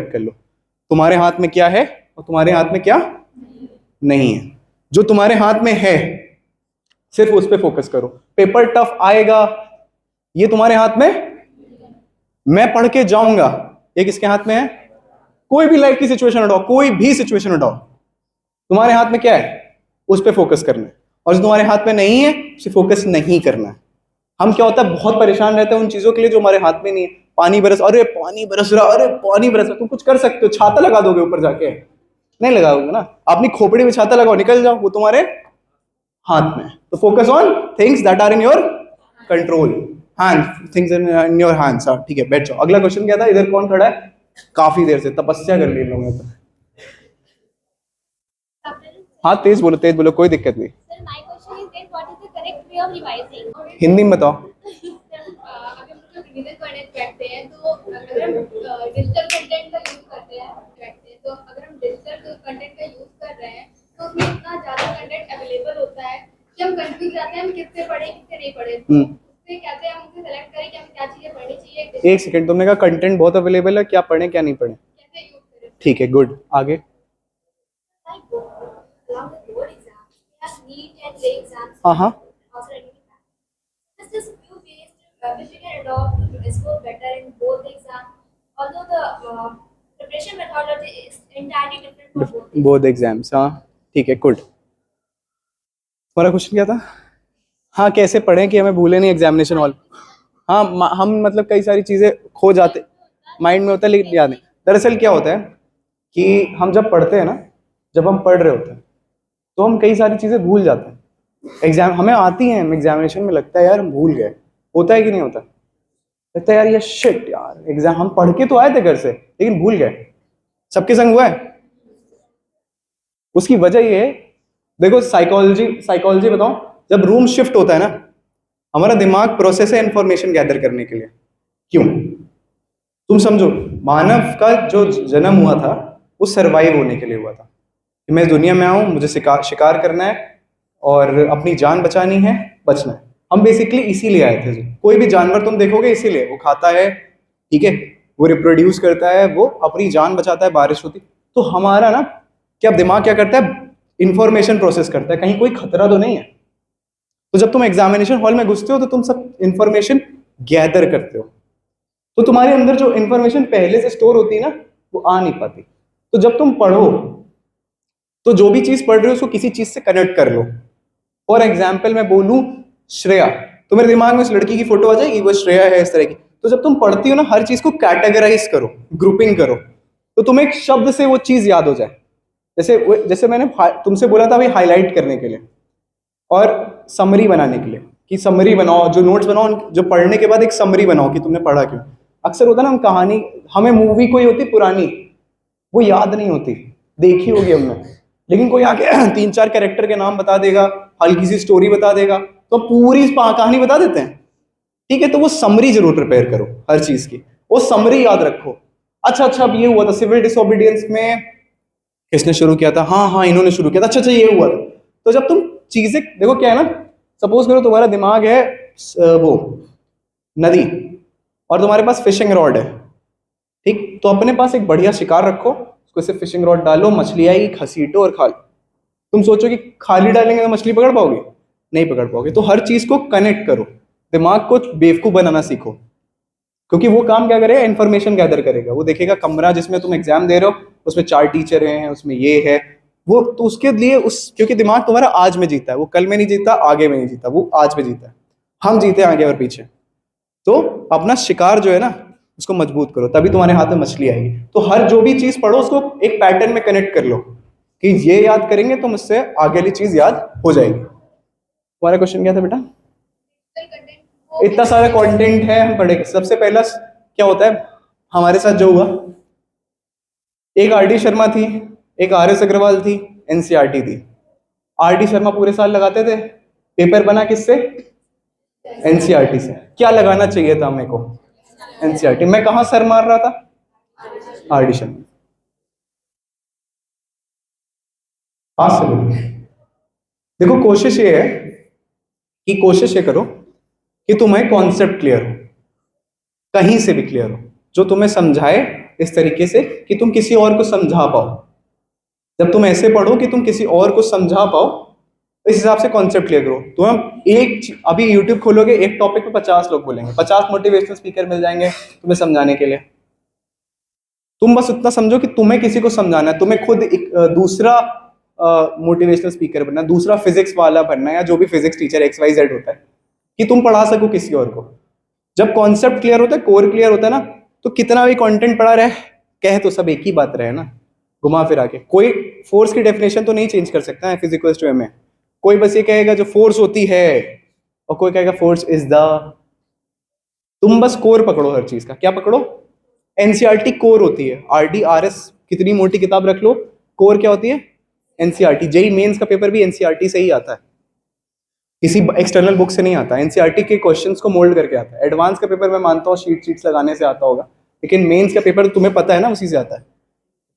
कर लो, तुम्हारे हाथ में क्या है और तुम्हारे हाथ में क्या नहीं है। जो तुम्हारे हाथ में है सिर्फ उस पर फोकस करो। पेपर टफ आएगा ये तुम्हारे हाथ में, मैं पढ़ के जाऊंगा ये किसके हाथ में है। कोई भी लाइफ की सिचुएशन उठाओ, कोई भी सिचुएशन उठाओ, तुम्हारे हाथ में क्या है, उस पर फोकस करना है। और जो तुम्हारे हाथ में नहीं है उसे फोकस नहीं करना है। हम क्या होता है बहुत परेशान रहते हैं उन चीजों के लिए जो हमारे हाथ में नहीं है। पानी बरस, अरे पानी बरस रहा, अरे पानी बरस रहा, तुम कुछ कर सकते हो, छाता लगा दोगे ऊपर जाके, नहीं लगाओगे ना। अपनी खोपड़ी में छाता लगाओ, निकल जाओ, वो तुम्हारे हाथ में। तो focus on things that are in your control, hand, things in your hands. ठीक है, बैठ जाओ। अगला क्वेश्चन क्या था, इधर कौन खड़ा है, काफी देर से तपस्या कर ली इन लोगों ने तो। हाँ तेज बोलो, कोई दिक्कत नहीं। हिंदी में बताओ। रिवीजन करने बैठते हैं तो अगर हम डिजिटल कंटेंट का यूज करते हैं तो अगर हम डिजिटल कंटेंट का यूज कर रहे हैं तो उसमें इतना ज्यादा कंटेंट अवेलेबल होता है कि हम कंफ्यूज जाते हैं हम किससे पढ़े किससे नहीं पढ़े। उससे कैसे हम उसे सेलेक्ट करें कि हमें क्या चीजें पढ़नी चाहिए। एक सेकंड, तुमने कहा कंटेंट बहुत अवेलेबल है, क्या पढ़े क्या नहीं पढ़े, कैसे यूज करें। ठीक है, गुड, आगे। हाँ हाँ, which we can adopt to score better in both exams, although the preparation methodology is entirely different for both exams। हाँ ठीक है, गुड। तुम्हारा क्वेश्चन क्या था? हाँ, कैसे पढ़ें कि हमें भूले नहीं एग्जामिनेशन हॉल। हाँ, हम मतलब कई सारी चीज़ें खो जाते, माइंड में होता है लेकिन याद नहीं। दरअसल क्या होता है कि हम जब पढ़ते हैं ना, जब हम पढ़ रहे होते हैं तो हम कई सारी चीज़ें भूल जाते हैं। एग्जाम हमें आती हैं, हम एग्जामिनेशन में लगता है यार हम भूल गए, होता है कि नहीं होता, लगता है यार ये शिट यार, एग्जाम हम पढ़ के तो आए थे घर से लेकिन भूल गए। सबके संग हुआ है। उसकी वजह ये है, देखो साइकोलॉजी बताओ, जब रूम शिफ्ट होता है ना, हमारा दिमाग प्रोसेस है इंफॉर्मेशन गैदर करने के लिए। क्यों? तुम समझो, मानव का जो जन्म हुआ था वो सरवाइव होने के लिए हुआ था कि मैं इस दुनिया में आऊं, मुझे शिकार करना है और अपनी जान बचानी है, बचना है। हम बेसिकली इसीलिए आए थे। कोई भी जानवर तुम देखोगे इसीलिए, वो खाता है, ठीक है, वो रिप्रोड्यूस करता है, वो अपनी जान बचाता है, बारिश होती। तो हमारा ना क्या दिमाग क्या करता है, इंफॉर्मेशन प्रोसेस करता है, कहीं कोई खतरा तो नहीं है। तो जब तुम एग्जामिनेशन हॉल में घुसते हो तो तुम सब इंफॉर्मेशन गैदर करते हो, तो तुम्हारे अंदर जो इंफॉर्मेशन पहले से स्टोर होती है ना वो आ नहीं पाती। तो जब तुम पढ़ो तो जो भी चीज पढ़ रहे हो उसको किसी चीज से कनेक्ट कर लो। फॉर एग्जाम्पल मैं बोलूं श्रेया, तो मेरे दिमाग में उस लड़की की फोटो आ जाएगी, वो श्रेया है इस तरह की। तो जब तुम पढ़ती हो ना, हर चीज को कैटेगराइज करो, ग्रुपिंग करो, तो तुम्हें एक शब्द से वो चीज याद हो जाए। जैसे मैंने तुमसे बोला था अभी हाईलाइट करने के लिए और समरी बनाने के लिए, कि समरी बनाओ, जो नोट्स बनाओ, जो पढ़ने के बाद एक समरी बनाओ कि तुमने पढ़ा क्यों। अक्सर होता है ना, हम कहानी, हमें मूवी कोई होती पुरानी, वो याद नहीं होती, देखी होगी हमने, लेकिन कोई आके 3-4 कैरेक्टर के नाम बता देगा, हल्की सी स्टोरी बता देगा, तो पूरी कहानी बता देते हैं। ठीक है, तो वो समरी जरूर प्रिपेयर करो हर चीज की, वो समरी याद रखो। अच्छा अब ये हुआ था सिविल डिसोबीडियंस में, किसने शुरू किया था, हाँ हाँ इन्होंने शुरू किया था, अच्छा ये हुआ था। तो जब तुम चीजें देखो, क्या है ना, सपोज करो तुम्हारा दिमाग है वो नदी और तुम्हारे पास फिशिंग रॉड है, ठीक, तो अपने पास एक बढ़िया शिकार रखो, उसको ऐसे फिशिंग रॉड डालो, मछली आएगी, घसीटो और खा लो। तुम सोचो कि खाली डालेंगे तो मछली पकड़ पाओगे, नहीं पकड़ पाओगे। तो हर चीज को कनेक्ट करो, दिमाग को बेवकूफ बनाना सीखो, क्योंकि वो काम क्या करेगा, इन्फॉर्मेशन गैदर करेगा। वो देखेगा कमरा जिसमें तुम एग्जाम दे रहे हो उसमें 4 टीचर हैं, उसमें ये है वो, तो उसके लिए क्योंकि दिमाग तुम्हारा आज में जीता है, वो कल में नहीं जीता, आगे में नहीं जीता, वो आज में जीता है। हम जीते आगे और पीछे। तो अपना शिकार जो है ना उसको मजबूत करो, तभी तुम्हारे हाथ में मछली आएगी। तो हर जो भी चीज पढ़ो उसको एक पैटर्न में कनेक्ट कर लो कि ये याद करेंगे तो मुझसे आगे वाली चीज याद हो जाएगी। तुम्हारा क्वेश्चन क्या था बेटा? इतना सारा कंटेंट है, हम पढ़ेंगे। सबसे पहला क्या होता है हमारे साथ जो हुआ, एक आर डी शर्मा थी, एक आर एस अग्रवाल थी, एनसीईआरटी थी। आर डी शर्मा पूरे साल लगाते थे, पेपर बना किससे, एनसीईआरटी से। क्या लगाना चाहिए था मेरे को, एनसीईआरटी। मैं कहां सर मार रहा था, आर डी शर्मा। पास से बोलिए। देखो कोशिश ये है कि कोशिश ये करो कि तुम्हें कॉन्सेप्ट क्लियर हो, कहीं से भी क्लियर हो, जो तुम्हें समझाए इस तरीके से कि तुम किसी और को समझा पाओ। जब तुम ऐसे पढ़ो कि तुम किसी और को समझा पाओ, इस हिसाब से कॉन्सेप्ट क्लियर करो। तो हम अभी यूट्यूब खोलोगे, एक टॉपिक पे 50 लोग बोलेंगे, 50 मोटिवेशनल स्पीकर मिल जाएंगे तुम्हें समझाने के लिए। तुम बस उतना समझो कि तुम्हें किसी को समझाना है, तुम्हें खुद एक दूसरा मोटिवेशनल स्पीकर बनना, दूसरा फिजिक्स वाला बनना, या जो भी फिजिक्स टीचर XYZ होता है, कि तुम पढ़ा सको किसी और को। जब कॉन्सेप्ट क्लियर होता है, कोर क्लियर होता है ना, तो कितना भी कंटेंट पढ़ा रहे, कह तो सब एक ही बात रहे ना, घुमा फिरा के। कोई फोर्स की डेफिनेशन तो नहीं चेंज कर सकता है फिजिक्स में। कोई बस ये कहेगा जो फोर्स होती है, और कोई कहेगा फोर्स इज द। तुम बस कोर पकड़ो हर चीज का। क्या पकड़ो? एनसीईआरटी कोर होती है। RDRS कितनी मोटी किताब रख लो, कोर क्या होती है? एनसीईआरटी। जेई मेंस का पेपर भी एनसीईआरटी से ही आता है, किसी एक्सटर्नल बुक से नहीं आता। एनसीईआरटी के क्वेश्चंस को मोल्ड करके आता है। एडवांस का पेपर मैं मानता हूँ शीट्स लगाने से आता होगा, लेकिन मेंस का पेपर तुम्हें पता है ना, उसी से आता है।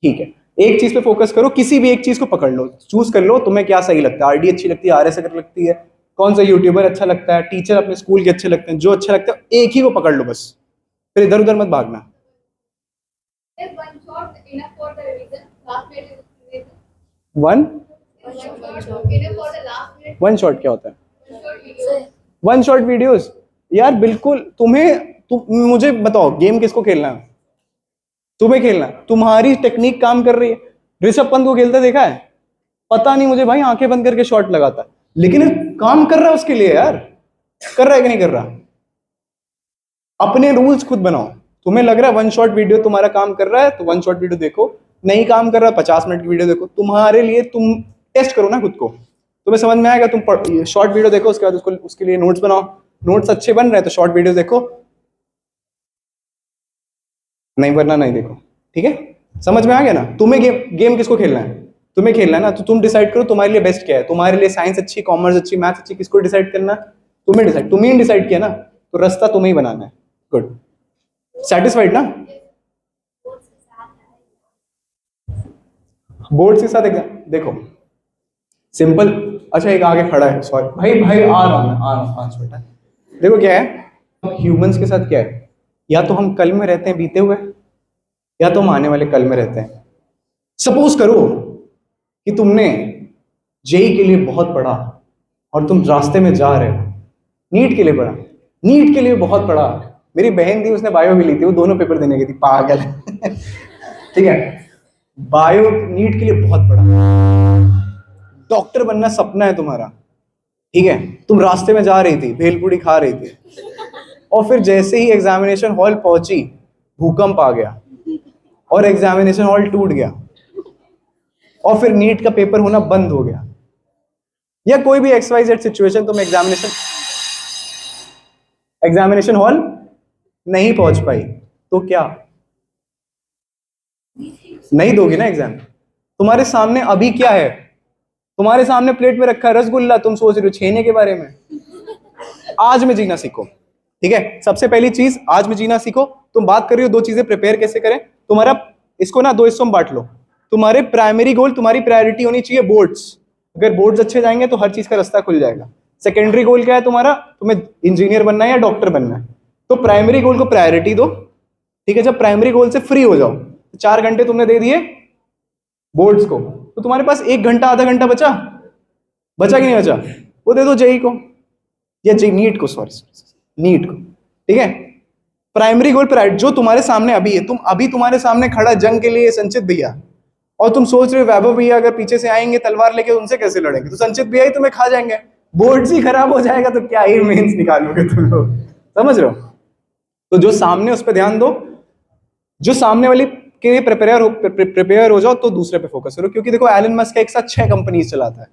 ठीक है, एक चीज पे फोकस करो, किसी भी एक चीज को पकड़ लो, चूज कर लो तुम्हें क्या सही लगता है। आरडी अच्छी लगती है, RS अगर लगती है, कौन सा यूट्यूबर अच्छा लगता है, टीचर अपने स्कूल के अच्छे लगते हैं, जो अच्छा लगता है एक ही को पकड़ लो बस, फिर इधर उधर मत भागना। one shot enough for the revision, last minute revision. One One shot enough for the last minute. One shot क्या होता है? One shot video. One shot videos यार, बिल्कुल। मुझे बताओ, गेम किसको खेलना है? तुम्हें खेलना है। तुम्हारी टेक्निक काम कर रही है। ऋषभ पंत को खेलते देखा है? पता नहीं मुझे भाई, आंखें बंद करके शॉट लगाता है, लेकिन काम कर रहा है उसके लिए यार। कर रहा है कि नहीं कर रहा? अपने रूल्स खुद बनाओ। तुम्हें लग रहा है वन शॉट वीडियो तुम्हारा काम कर रहा है, तो वन शॉट वीडियो देखो। नहीं काम कर रहा, 50 मिनट की वीडियो देखो। तुम्हारे लिए तुम टेस्ट करो ना खुद को, तुम्हें समझ में आएगा। तुम शॉर्ट वीडियो देखो, उसके बाद उसके लिए नोट्स बनाओ। नोट्स अच्छे बन रहे हैं तो शॉर्ट वीडियो देखो, नहीं बनना नहीं देखो। ठीक है, समझ में आ गया ना? तुम्हें गेम किसको खेलना है? तुम्हें खेलना है ना, तो तुम डिसाइड करो तुम्हारे लिए बेस्ट क्या है। तुम्हारे लिए साइंस अच्छी, कॉमर्स अच्छी, मैथ्स अच्छी, किसको डिसाइड करना? तुम्हें डिसाइड किया ना, तो रास्ता तुम्हें ही बनाना है। गुड, सेटिस्फाइड ना? बोर्ड के साथ एग्जाम देखो सिंपल। अच्छा, एक आगे खड़ा है, सॉरी भाई आ रहा हूं मैं, आ रहा हूं 5 मिनट। देखो क्या है, ह्यूमंस के साथ क्या है, या तो हम कल में रहते हैं बीते हुए, या तो हम आने वाले कल में रहते हैं। सपोज करो कि तुमने जेई के लिए बहुत पढ़ा और तुम रास्ते में जा रहे हो, नीट के लिए पढ़ा, नीट के लिए बहुत पढ़ा। मेरी बहन थी, उसने बायो भी ली थी, वो दोनों पेपर देने गई थी, पागल। ठीक है, बायो नीट के लिए बहुत पढ़ा, डॉक्टर बनना सपना है तुम्हारा। ठीक है, तुम रास्ते में जा रही थी, भेलपूरी खा रही थी, और फिर जैसे ही एग्जामिनेशन हॉल पहुंची, भूकंप आ गया और एग्जामिनेशन हॉल टूट गया, और फिर नीट का पेपर होना बंद हो गया, या कोई भी XYZ सिचुएशन, तुम एग्जामिनेशन हॉल नहीं पहुंच पाई, तो क्या नहीं दोगी ना एग्जाम? तुम्हारे सामने अभी क्या है? तुम्हारे सामने प्लेट में रखा है रसगुल्ला, तुम सोच रहे हो छेने के बारे में। आज में जीना सीखो। ठीक है, सबसे पहली चीज आज में जीना सीखो। तुम बात कर रही हो दो चीजें प्रिपेयर कैसे करें, तुम्हारा इसको ना दो हिस्सों में बांट लो। तुम्हारे प्राइमरी गोल, तुम्हारी प्रायोरिटी होनी चाहिए बोर्ड्स। अगर बोर्ड्स अच्छे जाएंगे तो हर चीज का रास्ता खुल जाएगा। सेकेंडरी गोल क्या है तुम्हारा? तुम्हें इंजीनियर बनना है या डॉक्टर बनना है, तो प्राइमरी गोल को प्रायोरिटी दो। ठीक है, जब प्राइमरी गोल से फ्री हो जाओ, 4 घंटे तुमने दे दिए बोर्ड्स को, तो तुम्हारे पास 1 घंटा आधा घंटा बचा कि नहीं बचा? वो दे दो जेई को, या नीट को, सॉरी नीट को। ठीक है, प्राइमरी गोल प्राइवेट जो तुम्हारे सामने अभी है। तुम्हारे सामने खड़ा जंग के लिए संचित भैया, और तुम सोच रहे हो वैभव भैया अगर पीछे से आएंगे तलवार लेके, उनसे कैसे लड़ेंगे? तो संचित भैया ही तुम्हें खा जाएंगे। बोर्ड ही खराब हो जाएगा तो क्या ही मेंस निकालोगे तुम लोग? समझ रहे हो? तो जो सामने उस पर ध्यान दो, जो सामने वाली के लिए प्रिपेयर हो जाओ, तो दूसरे पे फोकस करो। क्योंकि देखो, एलन मस्क एक साथ 6 कंपनीज चलाता है।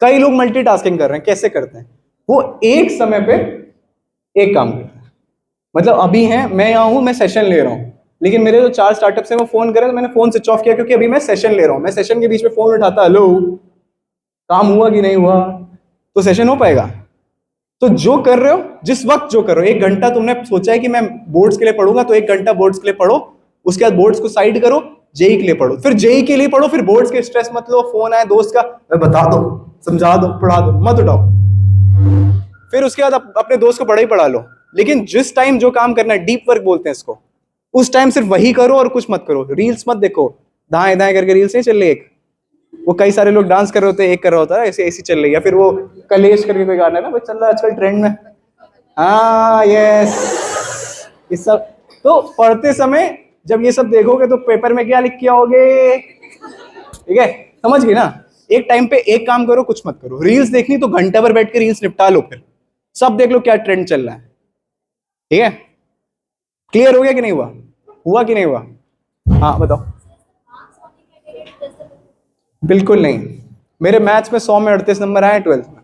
कई लोग मल्टीटास्किंग कर रहे हैं, कैसे करते हैं? वो एक समय पे एक काम करता है। मतलब अभी है, मैं यहाँ हूँ, मैं सेशन ले रहा हूँ, लेकिन मेरे जो 4 स्टार्टअप्स हैं वो फोन करे, तो मैंने फोन स्विच ऑफ किया, क्योंकि अभी मैं सेशन ले रहा हूँ। मैं सेशन के बीच में फोन उठाता, हेलो काम हुआ कि नहीं हुआ, तो सेशन हो पाएगा? तो जो कर रहे हो, जिस वक्त जो कर रहे हो, 1 घंटा तुमने सोचा है कि मैं बोर्ड्स के लिए पढ़ूंगा, तो 1 घंटा बोर्ड्स के लिए पढ़ो। उसके बाद बोर्ड्स को साइड करो, जेई के लिए पढ़ो, फिर जेई के लिए पढ़ो, फिर बोर्ड्स के स्ट्रेस मत लो। फोन आए दोस्त का, बता दो, समझा दो, पढ़ा दो, मत उठाओ। फिर उसके बाद अपने दोस्त को पढ़ा ही पढ़ा लो। लेकिन जिस टाइम जो काम करना है, डीप वर्क बोलते हैं इसको, उस टाइम सिर्फ वही करो और कुछ मत करो, रील्स मत देखो, दाएं दाएं करके रील्स नहीं चल रही एक, वो कई सारे लोग डांस कर रहे होते हैं, एक कर रहा होता है ऐसे ऐसी चल रही है, या फिर वो कलेश करके कोई गाना है ना वो चल रहा है आजकल ट्रेंड में, हाँ यस, ये सब। तो पढ़ते समय जब ये सब देखोगे तो पेपर में क्या लिख के आओगे, ठीक है, समझ गए ना। एक टाइम पे एक काम करो, कुछ मत करो। रील्स देखनी तो घंटा भर बैठ के रील्स निपटा लो, फिर सब देख लो क्या ट्रेंड चल रहा है, ठीक है। क्लियर हो गया कि नहीं हुआ, हुआ कि नहीं हुआ, हाँ बताओ। बिल्कुल नहीं, मेरे मैथ्स में 100 में 38 नंबर आए 12th में,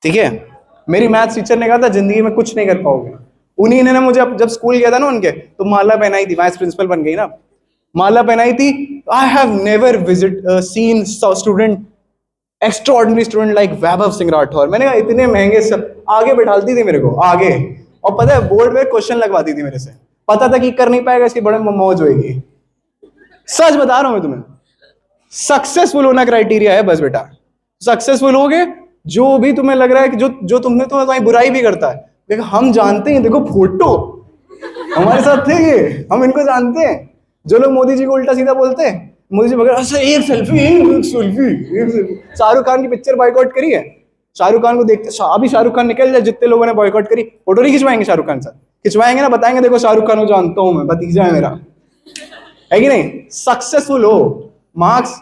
ठीक है। मेरी मैथ्स टीचर ने कहा था जिंदगी में कुछ नहीं कर पाओगे। उन्हीं ने मुझे जब स्कूल गया था ना उनके, तो माला पहनाई थी, वाइस प्रिंसिपल बन गई ना, माला पहनाई थी। I have never seen student extraordinary student like Vaibhav Singh Rathore. मैंने कहा इतने महंगे सब आगे बैठाती थी मेरे को आगे, और पता है बोर्ड में क्वेश्चन लगवाती थी मेरे से, पता था कि कर नहीं पाएगा, इसकी बड़े मौज होगी। सच बता रहा हूं मैं तुम्हें, सक्सेसफुल होना क्राइटेरिया है बस बेटा। सक्सेसफुल होगे, जो भी तुम्हें लग रहा है कि जो तुमने तुम्हारी बुराई भी करता है, देखो हम जानते हैं, देखो फोटो हमारे साथ थे ये, हम इनको जानते हैं। जो लोग मोदी जी को उल्टा सीधा बोलते हैं, मोदी जी वगैरह, अच्छा एक सेल्फी, एक सेल्फी। शाहरुख खान की पिक्चर बॉयकॉट करी है, शाहरुख खान को देखते अभी शाहरुख खान निकल जाए, जितने लोगों ने बॉयकॉट करी, फोटो नहीं खिंचवाएंगे शाहरुख खान साथ, खिंचवाएंगे ना, बताएंगे देखो शाहरुख खान को जानता हूं मैं, भतीजा है मेरा, है कि नहीं। सक्सेसफुल हो, मार्क्स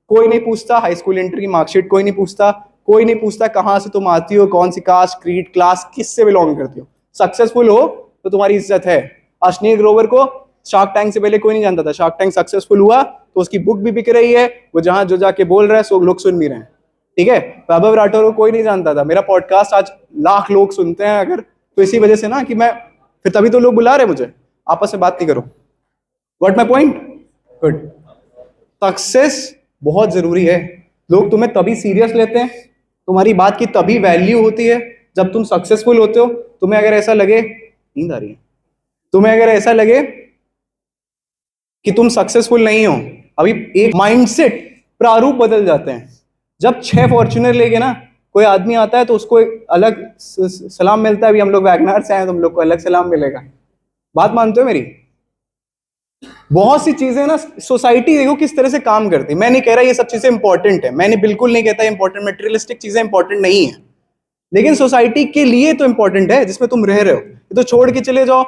कोई नहीं पूछता, हाई स्कूल इंटर की मार्कशीट कोई नहीं पूछता, कोई नहीं पूछता कहां से तुम आती हो, कौन सी कास्ट क्रीड क्लास किससे बिलोंग करती हो। सक्सेसफुल हो तो तुम्हारी इज्जत है। अश्नील ग्रोवर को शार्क टैंक से पहले कोई नहीं जानता था, शार्क टैंक सक्सेसफुल हुआ तो उसकी बुक भी बिक रही है, वो जहां जो जाके बोल रहा है सो लोग सुन भी रहे हैं, ठीक है। वैभव राठौर को कोई नहीं जानता था, मेरा पॉडकास्ट आज लाख लोग सुनते हैं अगर, तो इसी वजह से ना कि मैं, फिर तभी तो लोग बुला रहे मुझे, आपस में बात नहीं करो। Got my point, good. Success बहुत जरूरी है, लोग तुम्हें तभी सीरियस लेते हैं, तुम्हारी बात की तभी वैल्यू होती है जब तुम सक्सेसफुल होते हो। तुम्हें अगर ऐसा लगे, नींद आ रही है, तुम्हें अगर ऐसा लगे कि तुम सक्सेसफुल नहीं हो, अभी एक माइंडसेट प्रारूप बदल जाते हैं। जब 6 फॉर्च्यूनर लेके ना कोई आदमी आता है तो उसको एक अलग सलाम मिलता है, अभी हम लोग वैगनार से आए हैं, तुम लोग को अलग सलाम मिलेगा। बात मानते हो मेरी। बहुत सी चीजें ना सोसाइटी देखो किस तरह से काम करती है। मैं नहीं कह रहा ये सब चीजें इंपॉर्टेंट है, मैंने बिल्कुल नहीं कहता इंपॉर्टेंट, मटेरियलिस्टिक चीजें इंपॉर्टेंट नहीं है, लेकिन सोसाइटी के लिए तो इंपॉर्टेंट है जिसमें तुम रह रहे हो। ये तो छोड़ के चले जाओ,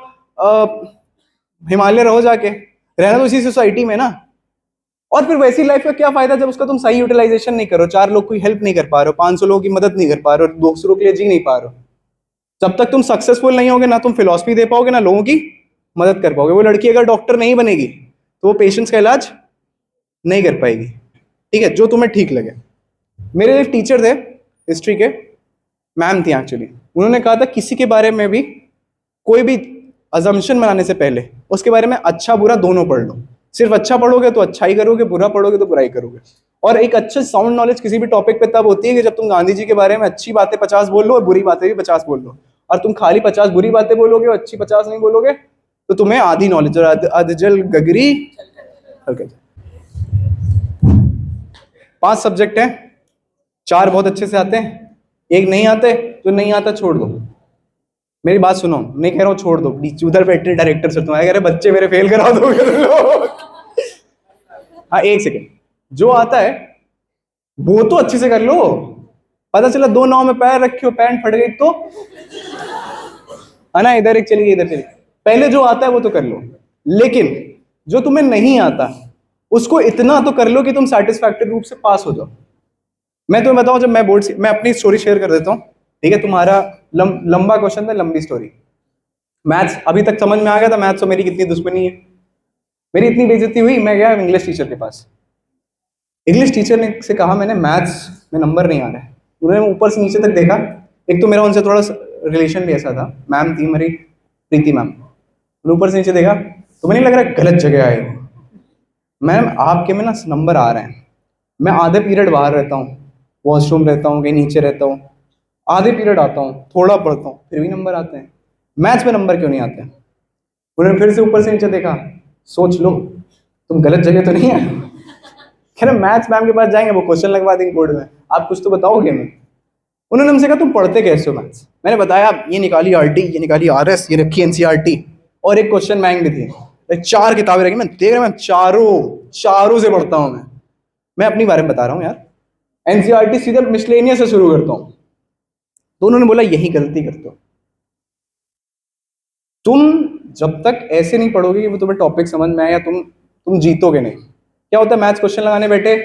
हिमालय रहो जाके, रहना तो इसी सोसाइटी में ना। और फिर वैसी लाइफ का क्या फायदा जब उसका तुम सही यूटिलाइजेशन नहीं करो, 4 लोग की हेल्प नहीं कर पा रहे हो, 500 लोगों की मदद नहीं कर पा रहे हो, दूसरों के लिए जी नहीं पा रहे हो। जब तक तुम सक्सेसफुल नहीं होगे, ना तुम फिलॉसफी दे पाओगे, ना लोगों की मदद कर पाओगे। वो लड़की अगर डॉक्टर नहीं बनेगी तो वो पेशेंट्स का इलाज नहीं कर पाएगी, ठीक है, जो तुम्हें ठीक लगे। मेरे एक टीचर थे हिस्ट्री के, मैम थी एक्चुअली, उन्होंने कहा था किसी के बारे में भी कोई भी अजम्पशन बनाने से पहले उसके बारे में अच्छा बुरा दोनों पढ़ लो। सिर्फ अच्छा पढ़ोगे तो अच्छा ही करोगे, बुरा पढ़ोगे तो बुराई करोगे। और एक अच्छे साउंड नॉलेज किसी भी टॉपिक पे तब होती है कि जब तुम गांधी जी के बारे में अच्छी बातें 50 बोल लो और बुरी बातें भी 50 बोल लो। और तुम खाली 50 बुरी बातें बोलोगे और अच्छी 50 नहीं बोलोगे तो तुम्हें आधी नॉलेज, और अधजल गगरी। 5 सब्जेक्ट हैं, 4 बहुत अच्छे से आते हैं, एक नहीं आते, जो नहीं आता छोड़ दो। मेरी बात सुनो, नहीं कह रहा हूँ छोड़ दो, उधर बैठे डायरेक्टर से तुम्हारे कह रहे बच्चे मेरे फेल करा दोगे तुम लोग। हाँ एक सेकेंड, जो आता है वो तो अच्छे से कर लो। पता चला 2 नाव में पैर रखे हो, पैंट फट गई तो, है ना, इधर एक चली गई इधर चली। पहले जो आता है वो तो कर लो, लेकिन जो तुम्हें नहीं आता उसको इतना तो कर लो कि तुम सेटिस्फैक्टरी रूप से पास हो जाओ। मैं तुम्हें बताऊं, जब मैं बोर्ड से, मैं अपनी स्टोरी शेयर कर देता हूँ, ठीक है। तुम्हारा लंबा क्वेश्चन था, लंबी स्टोरी। मैथ्स अभी तक समझ में आ गया था, मैथ्स तो मेरी कितनी दुश्मनी है। मेरी इतनी बेइज्जती हुई, मैं गया इंग्लिश टीचर के पास। इंग्लिश टीचर ने से कहा मैंने मैथ्स में नंबर नहीं आ रहा है। उन्होंने ऊपर से नीचे तक देखा, एक तो मेरा उनसे थोड़ा रिलेशन भी ऐसा था, मैम थी मेरी प्रीति मैम। उन्होंने ऊपर से नीचे देखा, तुम्हें नहीं लग रहा गलत जगह आए हो? मैम आपके में ना नंबर आ रहे हैं, मैं आधे पीरियड बाहर रहता हूँ, वॉशरूम रहता हूँ, कहीं नीचे रहता हूँ, आधे पीरियड आता हूँ, थोड़ा पढ़ता हूँ, फिर भी नंबर आते हैं, मैथ्स में नंबर क्यों नहीं आते? उन्होंने फिर से ऊपर से नीचे देखा, सोच लो तुम गलत जगह तो नहीं है। कह रहे मैथ्स मैम के पास जाएंगे, वो क्वेश्चन लगवा देंगे बोर्ड में, आप कुछ तो बताओगे मैं। उन्होंने हमसे कहा तुम पढ़ते कैसे हो मैथ्स? मैंने बताया ये निकाली आरटी, ये निकाली आरएस, ये रखी एनसीईआरटी, और एक क्वेश्चन बैंक भी थी, 4 किताबें रखी, मैं देख रहा हूँ, मैं चारों से पढ़ता हूँ मैं अपनी बारे में बता रहा हूँ यार। एनसीईआरटी सीधे मिसलेनियस से शुरू करता हूँ। तो उन्होंने बोला यही गलती करते हो तुम, जब तक ऐसे नहीं पढ़ोगे कि वो तुम्हें टॉपिक समझ में आया, तुम जीतोगे नहीं। क्या होता है, मैथ्स क्वेश्चन लगाने बैठे,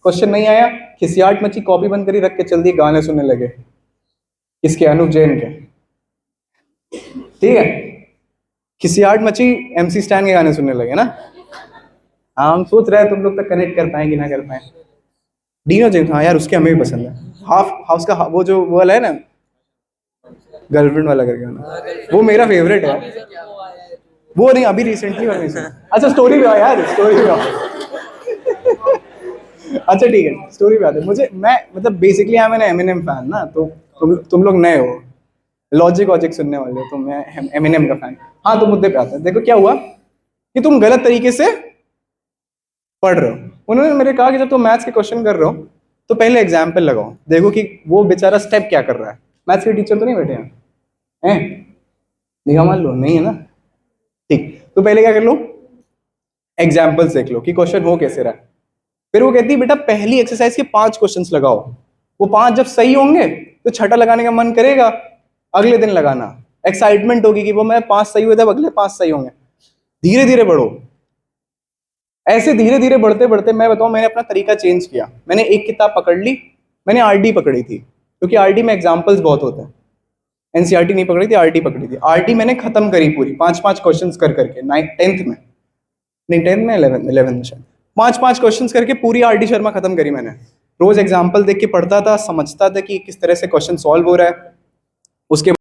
क्वेश्चन नहीं आया, खिसियाट मची, कॉपी बंद करी, रख के चल दिए, गाने सुनने लगे। किसके? अनुप जैन के। ठीक है, खिसियाट मची, एमसी स्टैन के गाने सुनने लगे ना। हाँ, हम सोच रहे हैं तुम लोग तक कनेक्ट कर पाएंगे ना कर पाए। डीनो जेम्स, हाँ यार उसके हमें भी पसंद है। हाफ का वो जो वो वाला है ना, गर्लफ्रेंड वाला करके गाना, वो मेरा फेवरेट है। वो नहीं, अभी रिसेंटली वाला नहीं। अच्छा स्टोरी पे आओ यार, स्टोरी पे आओ। अच्छा ठीक है, स्टोरी पे आते हैं। मुझे, मैं मतलब basically I am an Eminem fan ना, तो तुम लोग नए हो, लॉजिक वॉजिक सुनने वाले हो, तो मैं एमिनेम का फैन। हाँ, तो मुद्दे पे आते हैं। देखो क्या हुआ कि तुम गलत तरीके से पढ़ रहे हो। उन्होंने मेरे कहा कि जब तुम मैथ्स के क्वेश्चन कर रहे हो तो पहले एग्जाम्पल लगाओ, देखो कि वो बेचारा स्टेप क्या कर रहा है। मैथ्स के टीचर तो नहीं बैठे हैं, निगाह मान लो, नहीं है ना, ठीक। तो पहले क्या कर लो, एग्जाम्पल्स देख लो कि क्वेश्चन हो कैसे रहा है। फिर वो कहती है बेटा पहली एक्सरसाइज के 5 क्वेश्चंस लगाओ, वो 5 जब सही होंगे तो छठा लगाने का मन करेगा, अगले दिन लगाना, एक्साइटमेंट होगी कि वो मैं 5 सही हुए थे, अब अगले 5 सही होंगे। धीरे धीरे बढ़ो। ऐसे धीरे धीरे बढ़ते बढ़ते, मैं बताऊं, मैंने अपना तरीका चेंज किया। मैंने एक किताब पकड़ ली, मैंने आरडी पकड़ी थी, क्योंकि आरडी में एग्जाम्पल्स बहुत होते हैं। एनसीईआरटी नहीं पकड़ी थी, आरटी पकड़ी थी। आरटी मैंने खत्म करी पूरी, 5-5 क्वेश्चंस कर करके, 10th में, नहीं 10th में, 11th में शायद, 5-5 क्वेश्चंस करके पूरी आरडी शर्मा खत्म करी मैंने। रोज एग्जाम्पल देख के पढ़ता था, समझता था कि किस तरह से क्वेश्चन सॉल्व हो रहा है। उसके